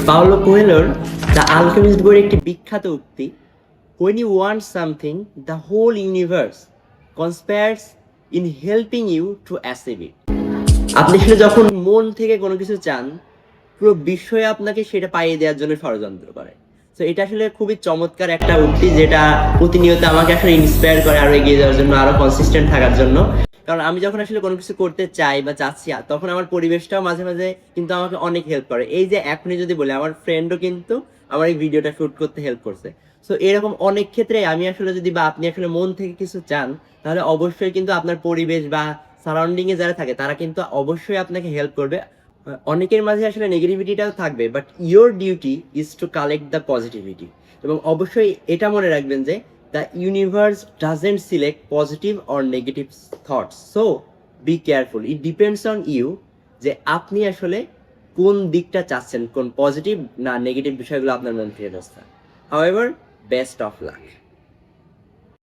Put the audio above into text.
Paulo কোয়েলোর the Alchemist বইয়ের একটি বিখ্যাত উক্তি, when you want something the whole universe conspires in helping you to achieve it. আপনি আসলে যখন মন থেকে কোনো কিছু চান, পুরো বিশ্বই আপনাকে সেটা পাইয়ে দেওয়ার জন্য ষড়যন্ত্র করে। তো এটা আসলে খুবই চমৎকার একটা উক্তি, যেটা প্রতিনিয়ত আমাকে আসলে ইন্সপায়ার করে আরো এগিয়ে যাওয়ার জন্য, আরো কনসিস্টেন্ট থাকার জন্য। কারণ আমি যখন আসলে কোনো কিছু করতে চাই বা চাচ্ছি, তখন আমার পরিবেশটাও মাঝে মাঝে কিন্তু আমাকে অনেক হেল্প করে। এই যে এখনই যদি বলি, আমার ফ্রেন্ডও কিন্তু আমার এই ভিডিওটা শুট করতে হেল্প করছে। সো এরকম অনেক ক্ষেত্রে আমি আসলে যদি বা আপনি আসলে মন থেকে কিছু চান, তাহলে অবশ্যই কিন্তু আপনার পরিবেশ বা সারাউন্ডিং এ যারা থাকে তারা কিন্তু অবশ্যই আপনাকে হেল্প করবে। অনেকের মাঝে আসলে নেগেটিভিটিটাও থাকবে, but your duty is to collect the positivity. এবং অবশ্যই এটা মনে রাখবেন যে the universe doesn't select positive or negative thoughts, so be careful, it depends on you যে আপনি আসলে কোন দিকটা চাচ্ছেন, কোন পজিটিভ না নেগেটিভ বিষয়গুলো আপনার মন থেকে আসছে। However, best of luck.